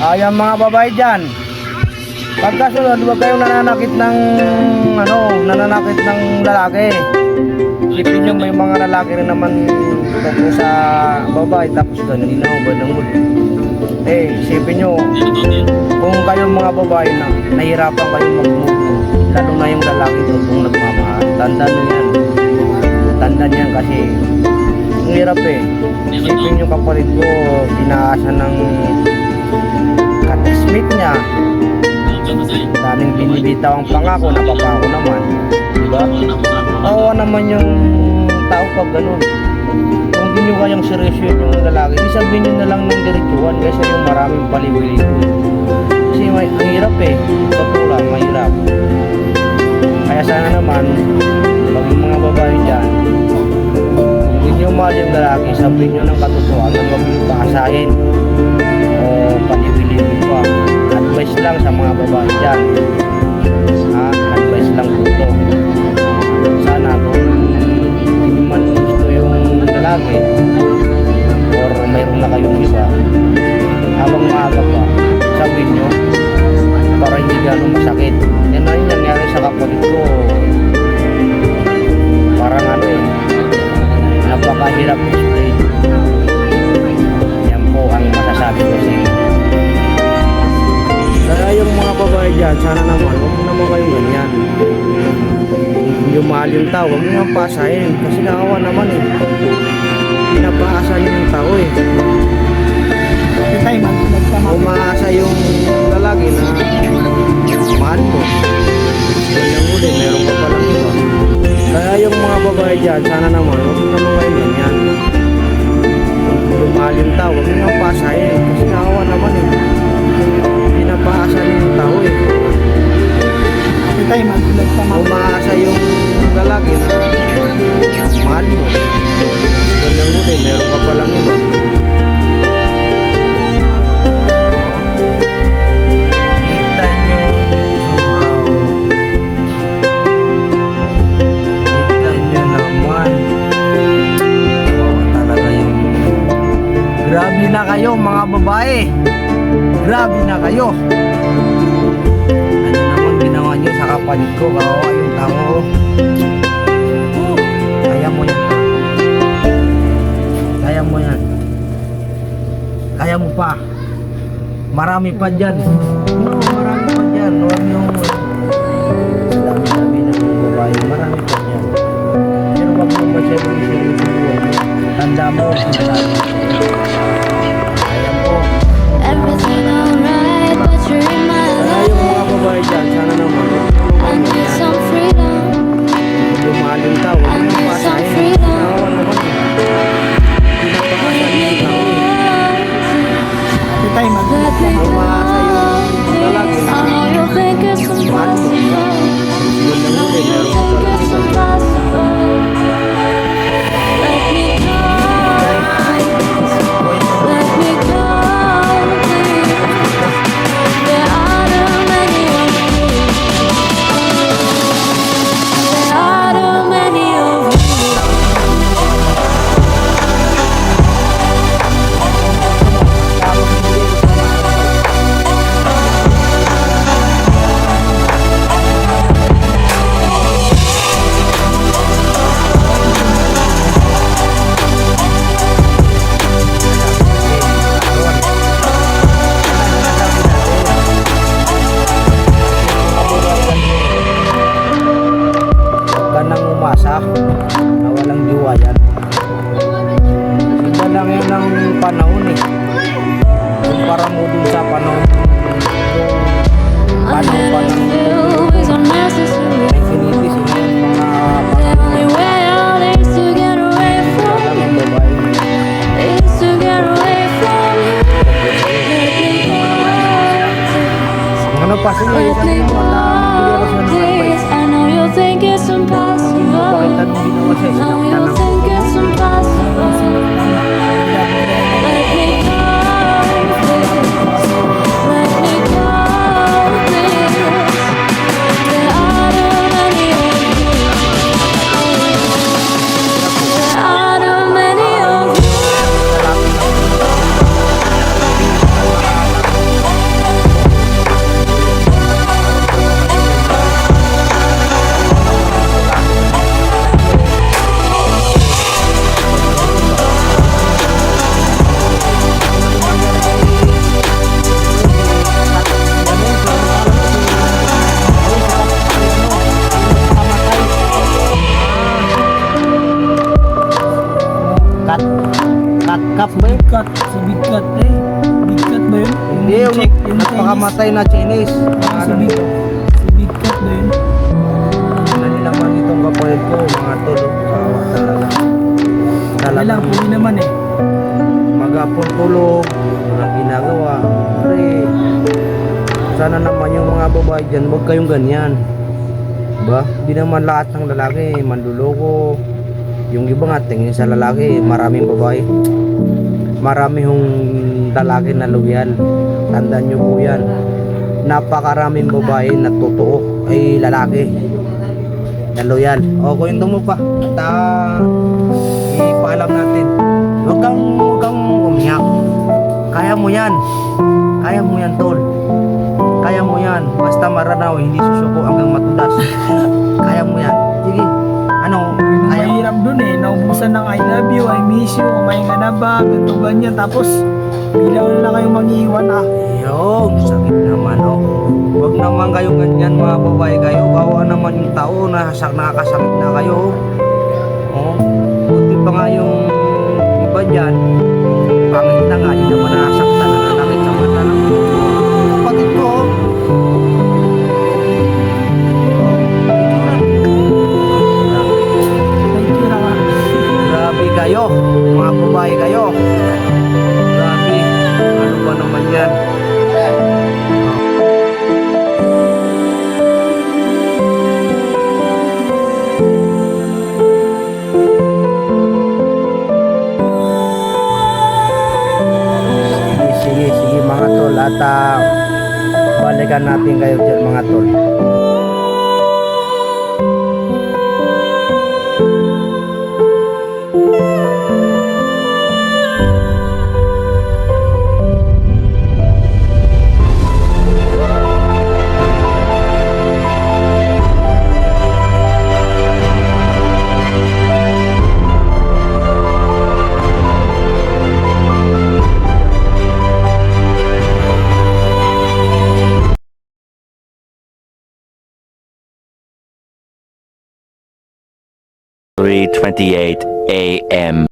Ayan mga babae dyan. Pagkasunod, huwag kayong nananakit ng lalaki. Isipin nyo may mga lalaki rin naman tungkol sa babae tapos ganun ganun. Isipin nyo, kung kayong mga babae na nahirapan kayong mag-move, lalo na yung lalaki kung nagmamahal, tandaan nyo yan. Tandaan yan kasi ang hirap Isipin nyo kapatid ko, pinaasa ng katismate niya. Daming binibitaw ang pangako, napapako naman. Diba? Tawa naman yung tao pag ganun. Kung hindi nyo kayang seryoso yung lalaki, isabihin nyo na lang ng diretsuhan kasi yung maraming paliwili-wili. Kasi ang hirap Kapula, mahirap. Kaya sana naman, pag yung mga babae dyan, kung hindi nyo mahal yung lalaki, sabihin nyo ng katotohanan, huwag nyo paasahin o paliwili-wili pa. Advice lang sa mga babae dyan. Advice lang po ito. Sana kung hindi man gusto yung lalaki or mayroon na kayong iba, habang maaga pa, sabihin nyo para hindi gano'ng masakit. Yan na yung nangyari sa kapatid ko. Parang napakahirap explain. Yan po ang masasabi ko sa inyo. Kaya yung mga babae dyan, sana naman, huwag naman kayong ganyan. Yung mahal yung tao, huwag nyo yung pasahin. Kasi nakawa naman Pinapaasa yung tao Umaasa yung lalaki na mahal mo. Ganyan mo din, meron ka palang iba. Kaya yung mga babae dyan, sana naman, huwag naman kayong ganyan. Yung mahal yung tao, huwag nyo yung pasahin. Kasi nakawa naman Pinapaasa yung tao Umaasa yung lalaki na mahal mo. Ganyan mo din, meron ka palang iba. Grabe na kayo mga babae. Grabe na kayo. Ano naman ginawa nyo sa kapatid ko? Kawawa yung tao. Kaya mo yan. Kaya mo yan. Kaya mo pa. Marami pa dyan. Marami pa dyan. Huwag nyo. Dami-dami ng babae. Marami pa dyan. Pero wag mo ba siya tanda mo. Everything alright, but you're in my life. Yung mga babae dyan, sana naman I need some freedom. Lumahal yung tao, I need some freedom. nakawan naman Pinapakasan yung tao But Umaasa yung lalaki cut eh. Big cut ba yun? Hindi, yung Check, yung nagpakamatay na Chinese. Chinese. Ano Si nito? big cut ba yun? Ano nyo naman itong kapatid ko, mga tolo. Kawa talaga. Wala Talaga. lang, puli naman eh. Magapon tulog, mga ginagawa. Pre, sana naman yung mga babae dyan, huwag kayong ganyan. Diba? Hindi naman lahat ng lalaki manluloko. Yung iba nga tingin sa lalaki, maraming babae. Marami hong lalaki na loyal. Tandaan nyo po yan. Napakaraming babae na totoo ay lalaki na loyal. O kwento mo pa. At ipaalam natin. Huwag kang umiyak. Kaya mo yan. Kaya mo yan, tol. Kaya mo yan. Basta maranaw, hindi susuko hanggang matudas. Kaya mo yan. Sige. Ano? Yung Kaya mo. mahirap dun eh. Naubusan ng I love you, I miss you, kumain ka na ba, ganito ganyan. Tapos, bilang na lang kayong mag-iwan ah. Yung sakit naman, oh. Huwag naman kayong ganyan, mga babae kayo. Bawa naman yung tao na nakakasakit na kayo. Oh. Buti pa nga yung iba dyan. Pangit na nga, hindi naman nasaktan na nanakit sa mata ng kapatid ko. Oh. May tira ka. Grabe kayo, mga babae kayo. Grabe, ano ba naman yan? Sige mga tol at balikan natin kayo dyan mga tol. Three 28 a.m.